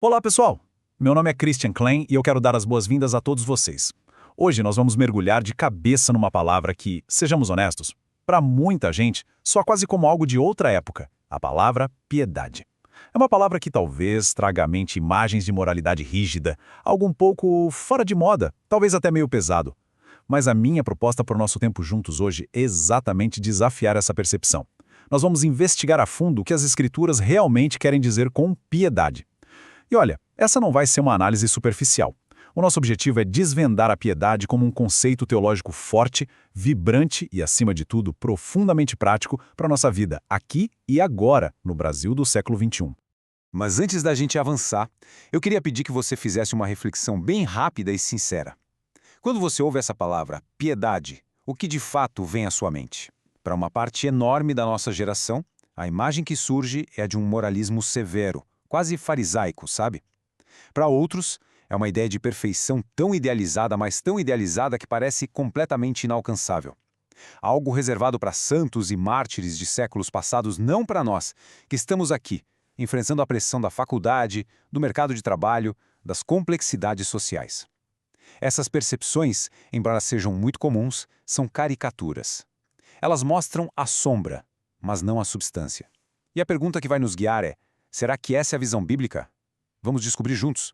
Olá, pessoal! Meu nome é Christian Klein e eu quero dar as boas-vindas a todos vocês. Hoje nós vamos mergulhar de cabeça numa palavra que, sejamos honestos, para muita gente soa quase como algo de outra época, a palavra piedade. É uma palavra que talvez traga à mente imagens de moralidade rígida, algo um pouco fora de moda, talvez até meio pesado. Mas a minha proposta para o nosso tempo juntos hoje é exatamente desafiar essa percepção. Nós vamos investigar a fundo o que as escrituras realmente querem dizer com piedade. E olha, essa não vai ser uma análise superficial. O nosso objetivo é desvendar a piedade como um conceito teológico forte, vibrante e, acima de tudo, profundamente prático para a nossa vida, aqui e agora, no Brasil do século XXI. Mas antes da gente avançar, eu queria pedir que você fizesse uma reflexão bem rápida e sincera. Quando você ouve essa palavra, piedade, o que de fato vem à sua mente? Para uma parte enorme da nossa geração, a imagem que surge é a de um moralismo severo, quase farisaico, sabe? Para outros, é uma ideia de perfeição tão idealizada, mas tão idealizada que parece completamente inalcançável. Algo reservado para santos e mártires de séculos passados, não para nós, que estamos aqui, enfrentando a pressão da faculdade, do mercado de trabalho, das complexidades sociais. Essas percepções, embora sejam muito comuns, são caricaturas. Elas mostram a sombra, mas não a substância. E a pergunta que vai nos guiar é: será que essa é a visão bíblica? Vamos descobrir juntos.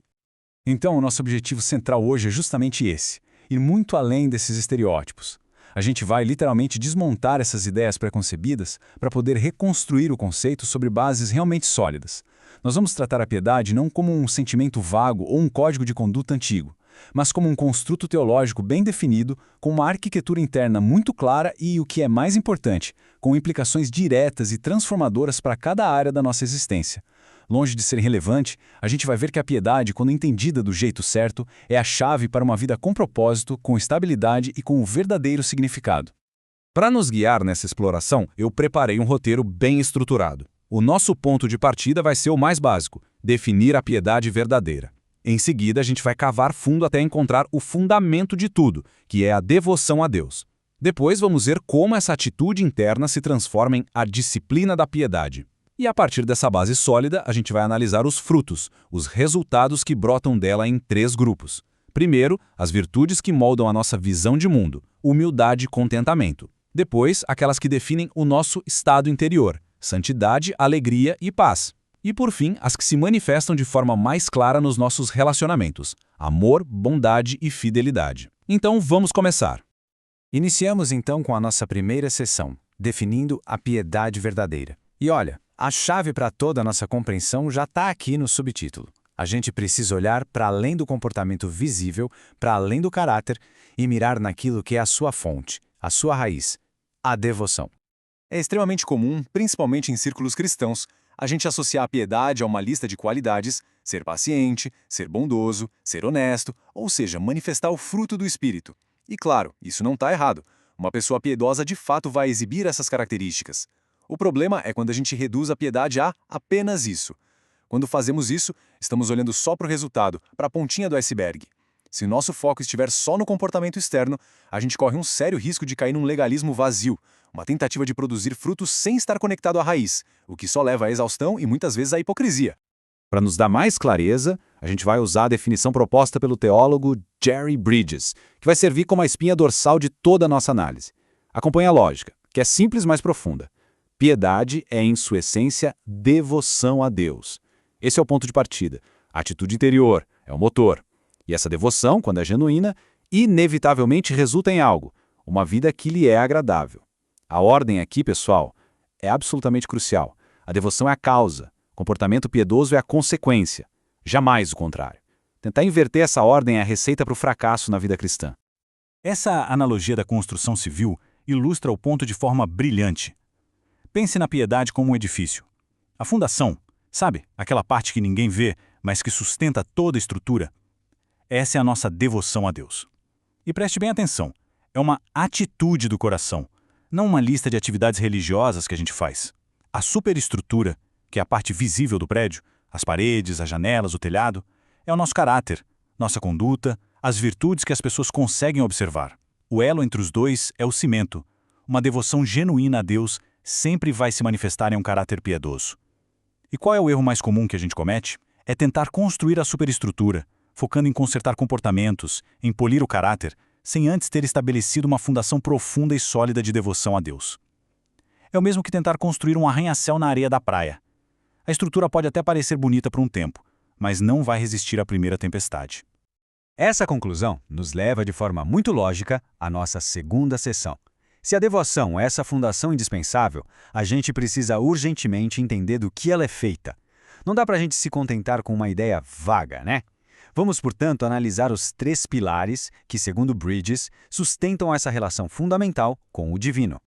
Então, o nosso objetivo central hoje é justamente esse, ir muito além desses estereótipos. A gente vai literalmente desmontar essas ideias preconcebidas para poder reconstruir o conceito sobre bases realmente sólidas. Nós vamos tratar a piedade não como um sentimento vago ou um código de conduta antigo, mas como um construto teológico bem definido, com uma arquitetura interna muito clara e, o que é mais importante, com implicações diretas e transformadoras para cada área da nossa existência. Longe de ser relevante, a gente vai ver que a piedade, quando entendida do jeito certo, é a chave para uma vida com propósito, com estabilidade e com o verdadeiro significado. Para nos guiar nessa exploração, eu preparei um roteiro bem estruturado. O nosso ponto de partida vai ser o mais básico: definir a piedade verdadeira. Em seguida, a gente vai cavar fundo até encontrar o fundamento de tudo, que é a devoção a Deus. Depois, vamos ver como essa atitude interna se transforma em a disciplina da piedade. E a partir dessa base sólida, a gente vai analisar os frutos, os resultados que brotam dela em 3 grupos. Primeiro, as virtudes que moldam a nossa visão de mundo: humildade e contentamento. Depois, aquelas que definem o nosso estado interior: santidade, alegria e paz. E por fim, as que se manifestam de forma mais clara nos nossos relacionamentos: amor, bondade e fidelidade. Então, vamos começar. Iniciamos então com a nossa primeira sessão, definindo a piedade verdadeira. E olha, a chave para toda a nossa compreensão já está aqui no subtítulo. A gente precisa olhar para além do comportamento visível, para além do caráter, e mirar naquilo que é a sua fonte, a sua raiz, a devoção. É extremamente comum, principalmente em círculos cristãos, a gente associar a piedade a uma lista de qualidades: ser paciente, ser bondoso, ser honesto, ou seja, manifestar o fruto do Espírito. E claro, isso não está errado. Uma pessoa piedosa de fato vai exibir essas características. O problema é quando a gente reduz a piedade a apenas isso. Quando fazemos isso, estamos olhando só para o resultado, para a pontinha do iceberg. Se nosso foco estiver só no comportamento externo, a gente corre um sério risco de cair num legalismo vazio, uma tentativa de produzir frutos sem estar conectado à raiz, o que só leva à exaustão e muitas vezes à hipocrisia. Para nos dar mais clareza, a gente vai usar a definição proposta pelo teólogo Jerry Bridges, que vai servir como a espinha dorsal de toda a nossa análise. Acompanhe a lógica, que é simples, mas profunda. Piedade é, em sua essência, devoção a Deus. Esse é o ponto de partida. A atitude interior é o motor. E essa devoção, quando é genuína, inevitavelmente resulta em algo: uma vida que lhe é agradável. A ordem aqui, pessoal, é absolutamente crucial. A devoção é a causa, comportamento piedoso é a consequência, jamais o contrário. Tentar inverter essa ordem é a receita para o fracasso na vida cristã. Essa analogia da construção civil ilustra o ponto de forma brilhante. Pense na piedade como um edifício. A fundação, sabe, aquela parte que ninguém vê, mas que sustenta toda a estrutura. Essa é a nossa devoção a Deus. E preste bem atenção, é uma atitude do coração, não uma lista de atividades religiosas que a gente faz. A superestrutura, que é a parte visível do prédio, as paredes, as janelas, o telhado, é o nosso caráter, nossa conduta, as virtudes que as pessoas conseguem observar. O elo entre os dois é o cimento. Uma devoção genuína a Deus sempre vai se manifestar em um caráter piedoso. E qual é o erro mais comum que a gente comete? É tentar construir a superestrutura, focando em consertar comportamentos, em polir o caráter, sem antes ter estabelecido uma fundação profunda e sólida de devoção a Deus. É o mesmo que tentar construir um arranha-céu na areia da praia. A estrutura pode até parecer bonita por um tempo, mas não vai resistir à primeira tempestade. Essa conclusão nos leva de forma muito lógica à nossa segunda sessão. Se a devoção é essa fundação indispensável, a gente precisa urgentemente entender do que ela é feita. Não dá para a gente se contentar com uma ideia vaga, né? Vamos, portanto, analisar os 3 pilares que, segundo Bridges, sustentam essa relação fundamental com o divino.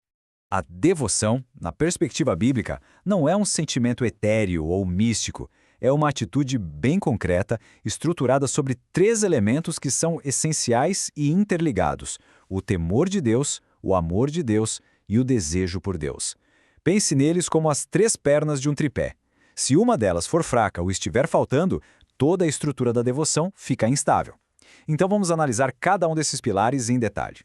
A devoção, na perspectiva bíblica, não é um sentimento etéreo ou místico. É uma atitude bem concreta, estruturada sobre 3 elementos que são essenciais e interligados: o temor de Deus, o amor de Deus e o desejo por Deus. Pense neles como as 3 pernas de um tripé. Se uma delas for fraca ou estiver faltando, toda a estrutura da devoção fica instável. Então vamos analisar cada um desses pilares em detalhe.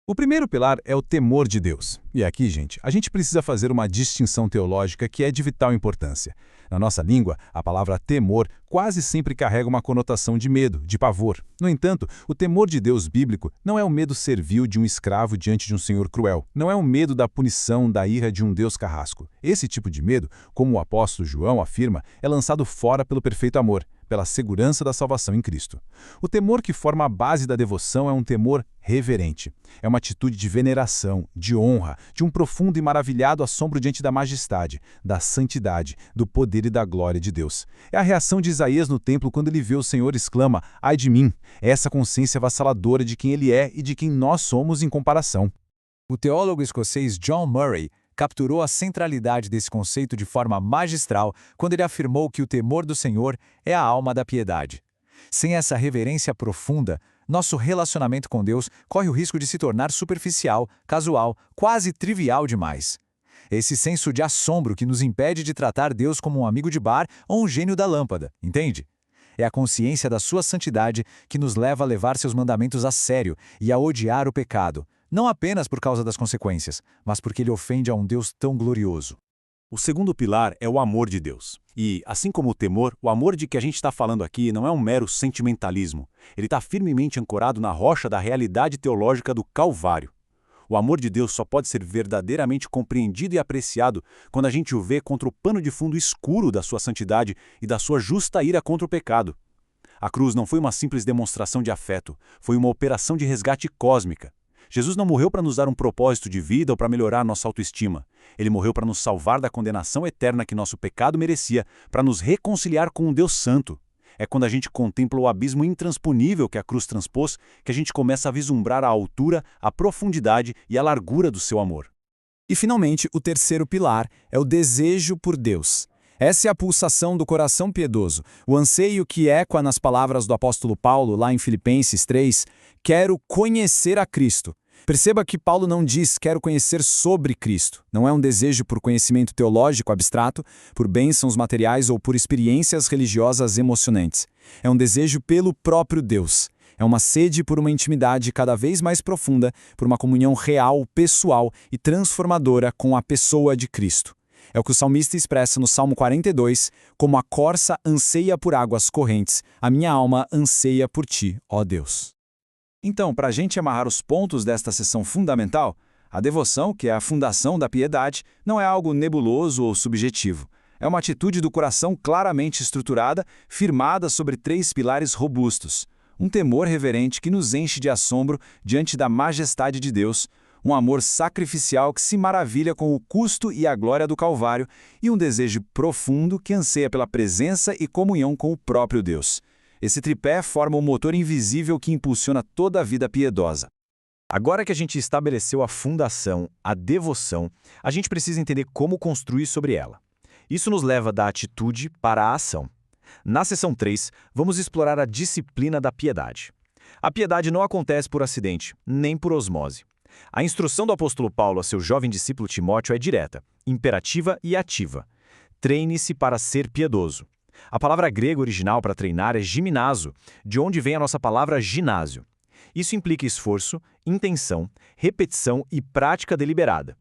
O primeiro pilar é o temor de Deus. E aqui, gente, a gente precisa fazer uma distinção teológica que é de vital importância. Na nossa língua, a palavra temor quase sempre carrega uma conotação de medo, de pavor. No entanto, o temor de Deus bíblico não é o medo servil de um escravo diante de um senhor cruel. Não é o medo da punição, da ira de um Deus carrasco. Esse tipo de medo, como o apóstolo João afirma, é lançado fora pelo perfeito amor, pela segurança da salvação em Cristo. O temor que forma a base da devoção é um temor reverente. É uma atitude de veneração, de honra, de um profundo e maravilhado assombro diante da majestade, da santidade, do poder e da glória de Deus. É a reação de Isaías no templo quando ele vê o Senhor e exclama: "Ai de mim!" É essa consciência avassaladora de quem ele é e de quem nós somos em comparação. O teólogo escocês John Murray capturou a centralidade desse conceito de forma magistral quando ele afirmou que o temor do Senhor é a alma da piedade. Sem essa reverência profunda, nosso relacionamento com Deus corre o risco de se tornar superficial, casual, quase trivial demais. Esse senso de assombro que nos impede de tratar Deus como um amigo de bar ou um gênio da lâmpada, entende? É a consciência da sua santidade que nos leva a levar seus mandamentos a sério e a odiar o pecado, não apenas por causa das consequências, mas porque ele ofende a um Deus tão glorioso. O segundo pilar é o amor de Deus. E, assim como o temor, o amor de que a gente está falando aqui não é um mero sentimentalismo. Ele está firmemente ancorado na rocha da realidade teológica do Calvário. O amor de Deus só pode ser verdadeiramente compreendido e apreciado quando a gente o vê contra o pano de fundo escuro da sua santidade e da sua justa ira contra o pecado. A cruz não foi uma simples demonstração de afeto, foi uma operação de resgate cósmica. Jesus não morreu para nos dar um propósito de vida ou para melhorar nossa autoestima. Ele morreu para nos salvar da condenação eterna que nosso pecado merecia, para nos reconciliar com um Deus santo. É quando a gente contempla o abismo intransponível que a cruz transpôs que a gente começa a vislumbrar a altura, a profundidade e a largura do seu amor. E, finalmente, o terceiro pilar é o desejo por Deus. Essa é a pulsação do coração piedoso, o anseio que ecoa nas palavras do apóstolo Paulo, lá em Filipenses 3, quero conhecer a Cristo. Perceba que Paulo não diz quero conhecer sobre Cristo. Não é um desejo por conhecimento teológico abstrato, por bênçãos materiais ou por experiências religiosas emocionantes. É um desejo pelo próprio Deus. É uma sede por uma intimidade cada vez mais profunda, por uma comunhão real, pessoal e transformadora com a pessoa de Cristo. É o que o salmista expressa no Salmo 42, como a corça anseia por águas correntes, a minha alma anseia por ti, ó Deus. Então, para a gente amarrar os pontos desta sessão fundamental, a devoção, que é a fundação da piedade, não é algo nebuloso ou subjetivo. É uma atitude do coração claramente estruturada, firmada sobre 3 pilares robustos. Um temor reverente que nos enche de assombro diante da majestade de Deus, um amor sacrificial que se maravilha com o custo e a glória do Calvário e um desejo profundo que anseia pela presença e comunhão com o próprio Deus. Esse tripé forma um motor invisível que impulsiona toda a vida piedosa. Agora que a gente estabeleceu a fundação, a devoção, a gente precisa entender como construir sobre ela. Isso nos leva da atitude para a ação. Na seção 3, vamos explorar a disciplina da piedade. A piedade não acontece por acidente, nem por osmose. A instrução do apóstolo Paulo a seu jovem discípulo Timóteo é direta, imperativa e ativa. Treine-se para ser piedoso. A palavra grega original para treinar é gimnazo, de onde vem a nossa palavra ginásio. Isso implica esforço, intenção, repetição e prática deliberada.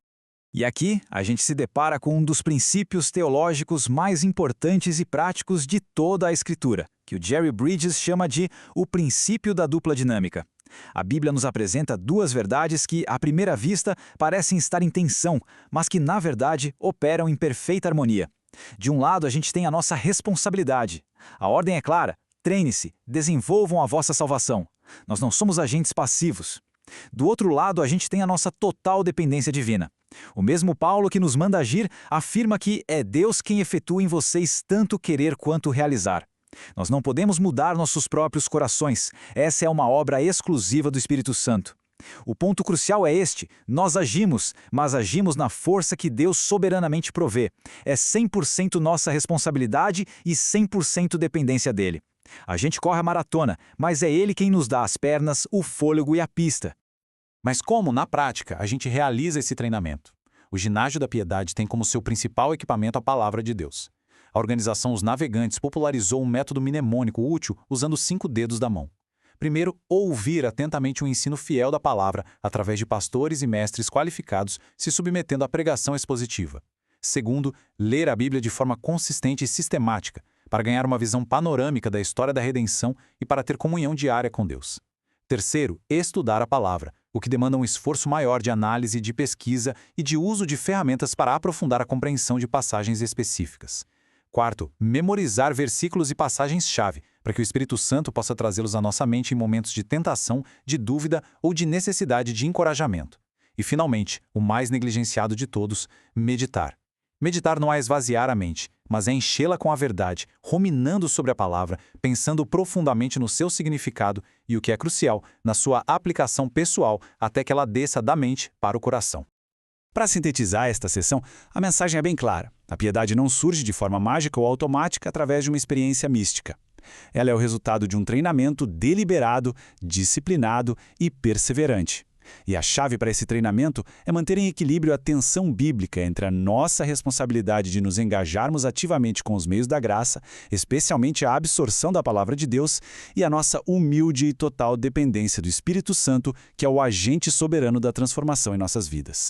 E aqui a gente se depara com um dos princípios teológicos mais importantes e práticos de toda a Escritura, que o Jerry Bridges chama de o princípio da dupla dinâmica. A Bíblia nos apresenta duas verdades que, à primeira vista, parecem estar em tensão, mas que, na verdade, operam em perfeita harmonia. De um lado, a gente tem a nossa responsabilidade. A ordem é clara: treine-se, desenvolvam a vossa salvação. Nós não somos agentes passivos. Do outro lado, a gente tem a nossa total dependência divina. O mesmo Paulo que nos manda agir afirma que é Deus quem efetua em vocês tanto querer quanto realizar. Nós não podemos mudar nossos próprios corações. Essa é uma obra exclusiva do Espírito Santo. O ponto crucial é este: nós agimos, mas agimos na força que Deus soberanamente provê. É 100% nossa responsabilidade e 100% dependência dele. A gente corre a maratona, mas é ele quem nos dá as pernas, o fôlego e a pista. Mas como, na prática, a gente realiza esse treinamento? O Ginásio da Piedade tem como seu principal equipamento a Palavra de Deus. A organização Os Navegantes popularizou um método mnemônico útil usando 5 dedos da mão. Primeiro, ouvir atentamente o ensino fiel da palavra através de pastores e mestres qualificados se submetendo à pregação expositiva. Segundo, ler a Bíblia de forma consistente e sistemática, para ganhar uma visão panorâmica da história da redenção e para ter comunhão diária com Deus. Terceiro, estudar a palavra, o que demanda um esforço maior de análise, de pesquisa e de uso de ferramentas para aprofundar a compreensão de passagens específicas. Quarto, memorizar versículos e passagens-chave, para que o Espírito Santo possa trazê-los à nossa mente em momentos de tentação, de dúvida ou de necessidade de encorajamento. E, finalmente, o mais negligenciado de todos, meditar. Meditar não é esvaziar a mente, mas é enchê-la com a verdade, ruminando sobre a palavra, pensando profundamente no seu significado e, o que é crucial, na sua aplicação pessoal, até que ela desça da mente para o coração. Para sintetizar esta sessão, a mensagem é bem clara. A piedade não surge de forma mágica ou automática através de uma experiência mística. Ela é o resultado de um treinamento deliberado, disciplinado e perseverante. E a chave para esse treinamento é manter em equilíbrio a tensão bíblica entre a nossa responsabilidade de nos engajarmos ativamente com os meios da graça, especialmente a absorção da palavra de Deus, e a nossa humilde e total dependência do Espírito Santo, que é o agente soberano da transformação em nossas vidas.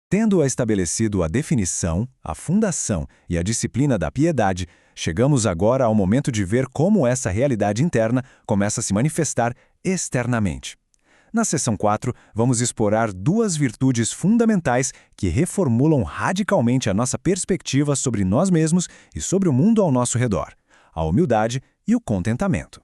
Tendo estabelecido a definição, a fundação e a disciplina da piedade, chegamos agora ao momento de ver como essa realidade interna começa a se manifestar externamente. Na seção 4, vamos explorar 2 virtudes fundamentais que reformulam radicalmente a nossa perspectiva sobre nós mesmos e sobre o mundo ao nosso redor: a humildade e o contentamento.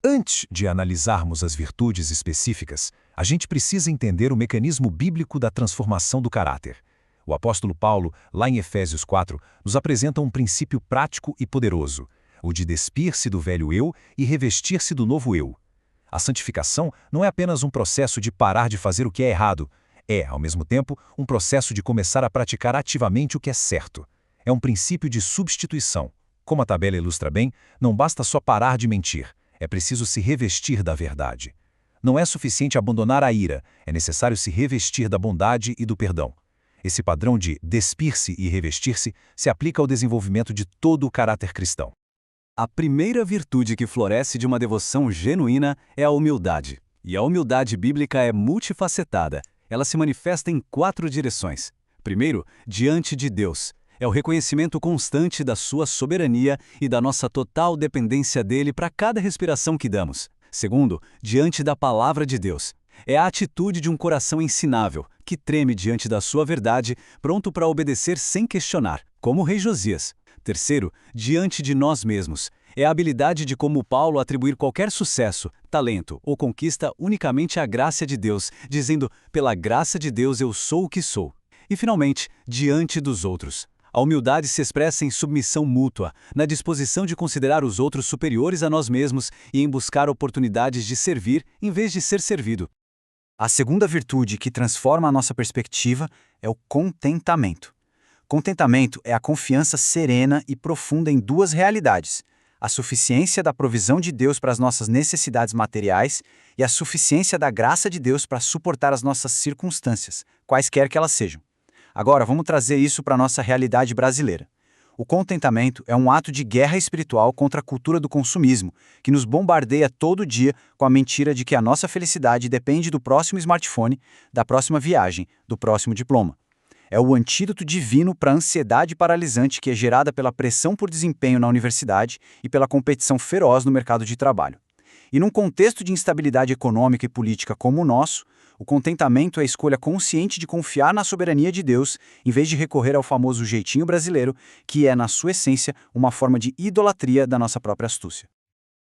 Antes de analisarmos as virtudes específicas, a gente precisa entender o mecanismo bíblico da transformação do caráter. O apóstolo Paulo, lá em Efésios 4, nos apresenta um princípio prático e poderoso, o de despir-se do velho eu e revestir-se do novo eu. A santificação não é apenas um processo de parar de fazer o que é errado, é, ao mesmo tempo, um processo de começar a praticar ativamente o que é certo. É um princípio de substituição. Como a tabela ilustra bem, não basta só parar de mentir, é preciso se revestir da verdade. Não é suficiente abandonar a ira, é necessário se revestir da bondade e do perdão. Esse padrão de despir-se e revestir-se se aplica ao desenvolvimento de todo o caráter cristão. A primeira virtude que floresce de uma devoção genuína é a humildade. E a humildade bíblica é multifacetada. Ela se manifesta em 4 direções. Primeiro, diante de Deus. É o reconhecimento constante da sua soberania e da nossa total dependência dele para cada respiração que damos. Segundo, diante da palavra de Deus. É a atitude de um coração ensinável, que treme diante da sua verdade, pronto para obedecer sem questionar, como o rei Josias. Terceiro, diante de nós mesmos. É a habilidade de, como Paulo, atribuir qualquer sucesso, talento ou conquista unicamente à graça de Deus, dizendo: pela graça de Deus eu sou o que sou. E, finalmente, diante dos outros. A humildade se expressa em submissão mútua, na disposição de considerar os outros superiores a nós mesmos e em buscar oportunidades de servir em vez de ser servido. A segunda virtude que transforma a nossa perspectiva é o contentamento. Contentamento é a confiança serena e profunda em 2 realidades: a suficiência da provisão de Deus para as nossas necessidades materiais e a suficiência da graça de Deus para suportar as nossas circunstâncias, quaisquer que elas sejam. Agora, vamos trazer isso para a nossa realidade brasileira. O contentamento é um ato de guerra espiritual contra a cultura do consumismo, que nos bombardeia todo dia com a mentira de que a nossa felicidade depende do próximo smartphone, da próxima viagem, do próximo diploma. É o antídoto divino para a ansiedade paralisante que é gerada pela pressão por desempenho na universidade e pela competição feroz no mercado de trabalho. E num contexto de instabilidade econômica e política como o nosso, o contentamento é a escolha consciente de confiar na soberania de Deus, em vez de recorrer ao famoso jeitinho brasileiro, que é, na sua essência, uma forma de idolatria da nossa própria astúcia.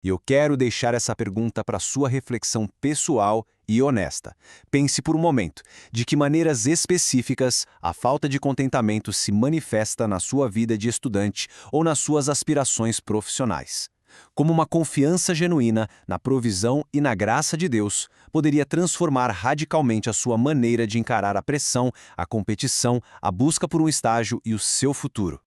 E eu quero deixar essa pergunta para sua reflexão pessoal e honesta. Pense por um momento, de que maneiras específicas a falta de contentamento se manifesta na sua vida de estudante ou nas suas aspirações profissionais. Como uma confiança genuína na provisão e na graça de Deus poderia transformar radicalmente a sua maneira de encarar a pressão, a competição, a busca por um estágio e o seu futuro.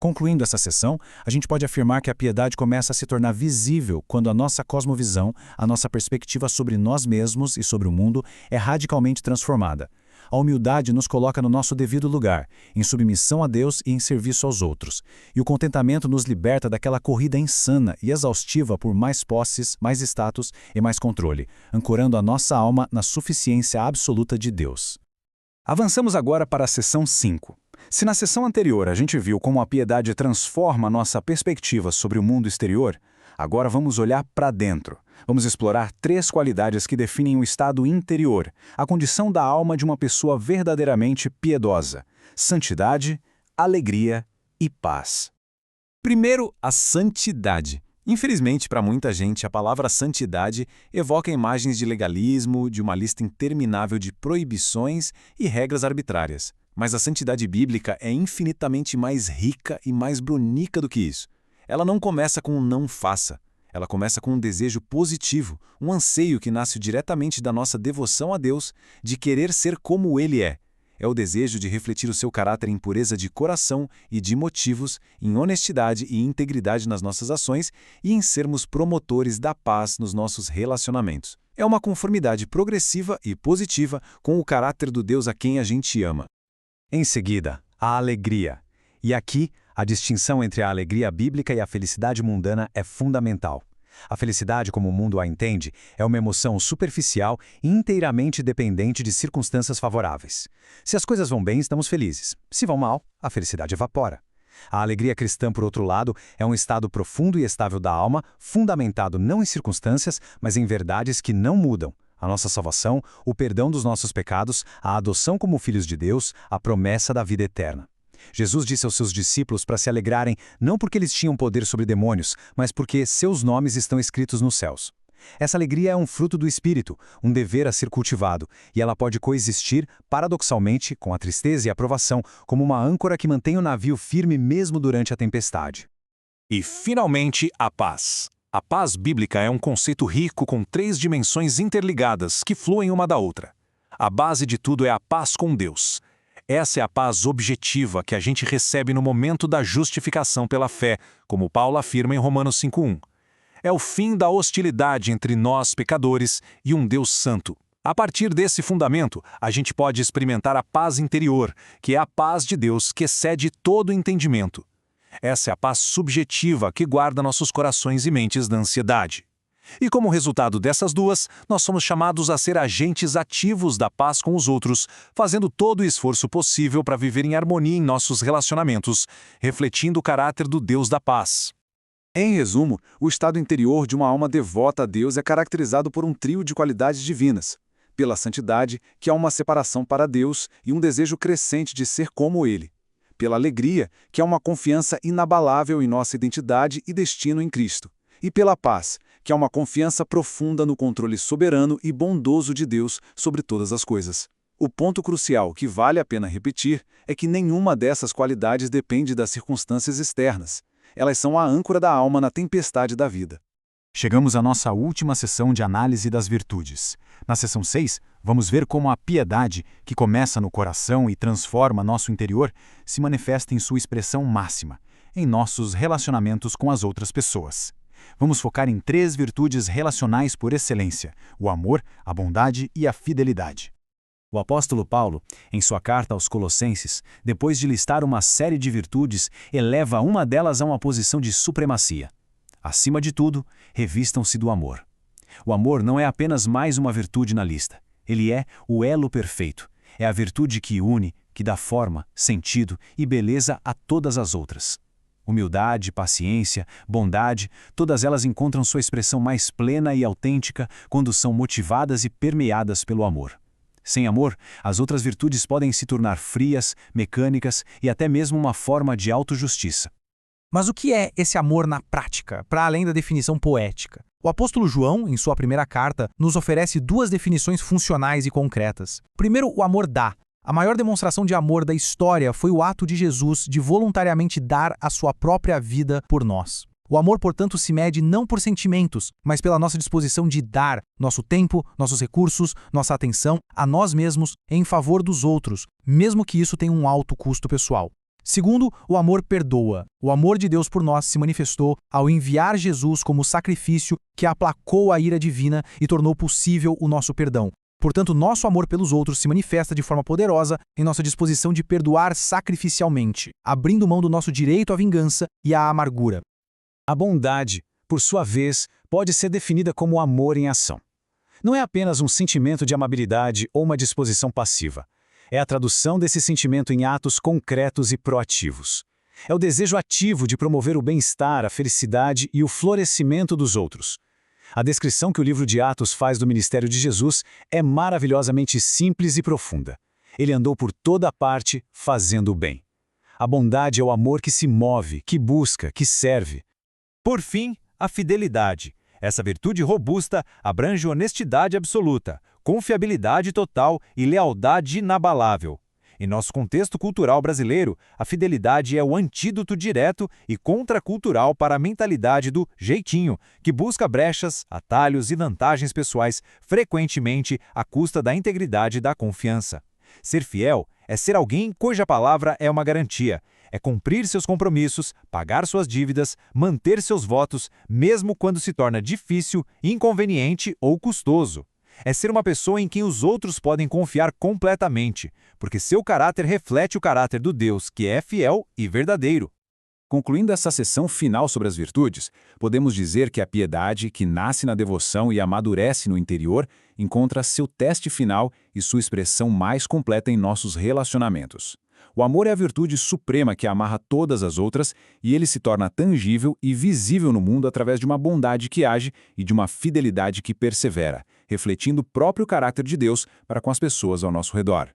Concluindo essa sessão, a gente pode afirmar que a piedade começa a se tornar visível quando a nossa cosmovisão, a nossa perspectiva sobre nós mesmos e sobre o mundo é radicalmente transformada. A humildade nos coloca no nosso devido lugar, em submissão a Deus e em serviço aos outros. E o contentamento nos liberta daquela corrida insana e exaustiva por mais posses, mais status e mais controle, ancorando a nossa alma na suficiência absoluta de Deus. Avançamos agora para a sessão 5. Se na sessão anterior a gente viu como a piedade transforma nossa perspectiva sobre o mundo exterior, agora vamos olhar para dentro. Vamos explorar 3 qualidades que definem o estado interior, a condição da alma de uma pessoa verdadeiramente piedosa: santidade, alegria e paz. Primeiro, a santidade. Infelizmente, para muita gente, a palavra santidade evoca imagens de legalismo, de uma lista interminável de proibições e regras arbitrárias. Mas a santidade bíblica é infinitamente mais rica e mais brunica do que isso. Ela não começa com um não faça. Ela começa com um desejo positivo, um anseio que nasce diretamente da nossa devoção a Deus, de querer ser como Ele é. É o desejo de refletir o seu caráter em pureza de coração e de motivos, em honestidade e integridade nas nossas ações e em sermos promotores da paz nos nossos relacionamentos. É uma conformidade progressiva e positiva com o caráter do Deus a quem a gente ama. Em seguida, a alegria. E aqui, a distinção entre a alegria bíblica e a felicidade mundana é fundamental. A felicidade, como o mundo a entende, é uma emoção superficial e inteiramente dependente de circunstâncias favoráveis. Se as coisas vão bem, estamos felizes. Se vão mal, a felicidade evapora. A alegria cristã, por outro lado, é um estado profundo e estável da alma, fundamentado não em circunstâncias, mas em verdades que não mudam. A nossa salvação, o perdão dos nossos pecados, a adoção como filhos de Deus, a promessa da vida eterna. Jesus disse aos seus discípulos para se alegrarem não porque eles tinham poder sobre demônios, mas porque seus nomes estão escritos nos céus. Essa alegria é um fruto do Espírito, um dever a ser cultivado, e ela pode coexistir, paradoxalmente, com a tristeza e a provação, como uma âncora que mantém o navio firme mesmo durante a tempestade. E, finalmente, a paz. A paz bíblica é um conceito rico com 3 dimensões interligadas que fluem uma da outra. A base de tudo é a paz com Deus. Essa é a paz objetiva que a gente recebe no momento da justificação pela fé, como Paulo afirma em Romanos 5:1. É o fim da hostilidade entre nós, pecadores, e um Deus santo. A partir desse fundamento, a gente pode experimentar a paz interior, que é a paz de Deus que excede todo entendimento. Essa é a paz subjetiva que guarda nossos corações e mentes da ansiedade. E como resultado dessas duas, nós somos chamados a ser agentes ativos da paz com os outros, fazendo todo o esforço possível para viver em harmonia em nossos relacionamentos, refletindo o caráter do Deus da paz. Em resumo, o estado interior de uma alma devota a Deus é caracterizado por um trio de qualidades divinas. Pela santidade, que há uma separação para Deus e um desejo crescente de ser como Ele. Pela alegria, que há uma confiança inabalável em nossa identidade e destino em Cristo. E pela paz, que há uma confiança profunda no controle soberano e bondoso de Deus sobre todas as coisas. O ponto crucial que vale a pena repetir é que nenhuma dessas qualidades depende das circunstâncias externas. Elas são a âncora da alma na tempestade da vida. Chegamos à nossa última sessão de análise das virtudes. Na sessão 6, vamos ver como a piedade, que começa no coração e transforma nosso interior, se manifesta em sua expressão máxima, em nossos relacionamentos com as outras pessoas. Vamos focar em 3 virtudes relacionais por excelência: o amor, a bondade e a fidelidade. O apóstolo Paulo, em sua carta aos Colossenses, depois de listar uma série de virtudes, eleva uma delas a uma posição de supremacia. Acima de tudo, revistam-se do amor. O amor não é apenas mais uma virtude na lista. Ele é o elo perfeito. É a virtude que une, que dá forma, sentido e beleza a todas as outras. Humildade, paciência, bondade, todas elas encontram sua expressão mais plena e autêntica quando são motivadas e permeadas pelo amor. Sem amor, as outras virtudes podem se tornar frias, mecânicas e até mesmo uma forma de autojustiça. Mas o que é esse amor na prática, para além da definição poética? O apóstolo João, em sua primeira carta, nos oferece duas definições funcionais e concretas. Primeiro, o amor dá. A maior demonstração de amor da história foi o ato de Jesus de voluntariamente dar a sua própria vida por nós. O amor, portanto, se mede não por sentimentos, mas pela nossa disposição de dar nosso tempo, nossos recursos, nossa atenção a nós mesmos em favor dos outros, mesmo que isso tenha um alto custo pessoal. Segundo, o amor perdoa. O amor de Deus por nós se manifestou ao enviar Jesus como sacrifício que aplacou a ira divina e tornou possível o nosso perdão. Portanto, nosso amor pelos outros se manifesta de forma poderosa em nossa disposição de perdoar sacrificialmente, abrindo mão do nosso direito à vingança e à amargura. A bondade, por sua vez, pode ser definida como amor em ação. Não é apenas um sentimento de amabilidade ou uma disposição passiva. É a tradução desse sentimento em atos concretos e proativos. É o desejo ativo de promover o bem-estar, a felicidade e o florescimento dos outros. A descrição que o livro de Atos faz do ministério de Jesus é maravilhosamente simples e profunda. Ele andou por toda parte fazendo o bem. A bondade é o amor que se move, que busca, que serve. Por fim, a fidelidade. Essa virtude robusta abrange honestidade absoluta, confiabilidade total e lealdade inabalável. Em nosso contexto cultural brasileiro, a fidelidade é o antídoto direto e contracultural para a mentalidade do jeitinho, que busca brechas, atalhos e vantagens pessoais, frequentemente à custa da integridade e da confiança. Ser fiel é ser alguém cuja palavra é uma garantia. É cumprir seus compromissos, pagar suas dívidas, manter seus votos, mesmo quando se torna difícil, inconveniente ou custoso. É ser uma pessoa em quem os outros podem confiar completamente, porque seu caráter reflete o caráter do Deus, que é fiel e verdadeiro. Concluindo essa sessão final sobre as virtudes, podemos dizer que a piedade, que nasce na devoção e amadurece no interior, encontra seu teste final e sua expressão mais completa em nossos relacionamentos. O amor é a virtude suprema que amarra todas as outras e ele se torna tangível e visível no mundo através de uma bondade que age e de uma fidelidade que persevera, refletindo o próprio caráter de Deus para com as pessoas ao nosso redor.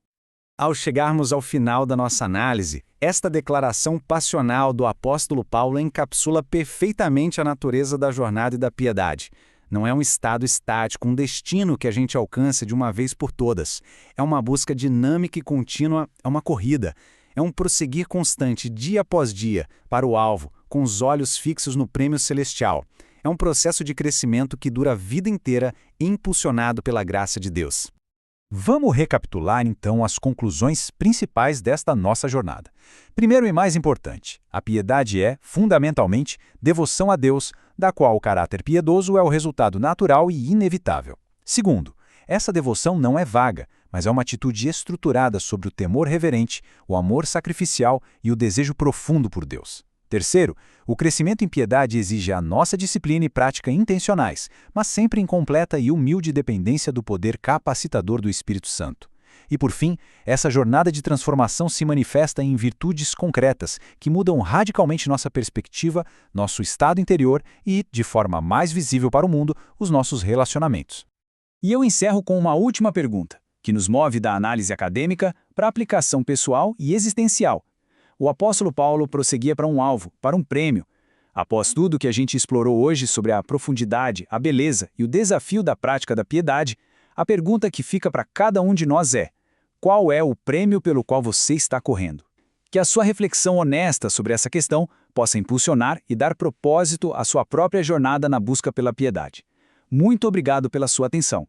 Ao chegarmos ao final da nossa análise, esta declaração passional do apóstolo Paulo encapsula perfeitamente a natureza da jornada e da piedade. Não é um estado estático, um destino que a gente alcança de uma vez por todas. É uma busca dinâmica e contínua, é uma corrida. É um prosseguir constante, dia após dia, para o alvo, com os olhos fixos no prêmio celestial. É um processo de crescimento que dura a vida inteira, impulsionado pela graça de Deus. Vamos recapitular, então, as conclusões principais desta nossa jornada. Primeiro e mais importante, a piedade é, fundamentalmente, devoção a Deus, da qual o caráter piedoso é o resultado natural e inevitável. Segundo, essa devoção não é vaga, mas é uma atitude estruturada sobre o temor reverente, o amor sacrificial e o desejo profundo por Deus. Terceiro, o crescimento em piedade exige a nossa disciplina e prática intencionais, mas sempre em completa e humilde dependência do poder capacitador do Espírito Santo. E por fim, essa jornada de transformação se manifesta em virtudes concretas que mudam radicalmente nossa perspectiva, nosso estado interior e, de forma mais visível para o mundo, os nossos relacionamentos. E eu encerro com uma última pergunta, que nos move da análise acadêmica para a aplicação pessoal e existencial. O apóstolo Paulo prosseguia para um alvo, para um prêmio. Após tudo que a gente explorou hoje sobre a profundidade, a beleza e o desafio da prática da piedade, a pergunta que fica para cada um de nós é: qual é o prêmio pelo qual você está correndo? Que a sua reflexão honesta sobre essa questão possa impulsionar e dar propósito à sua própria jornada na busca pela piedade. Muito obrigado pela sua atenção.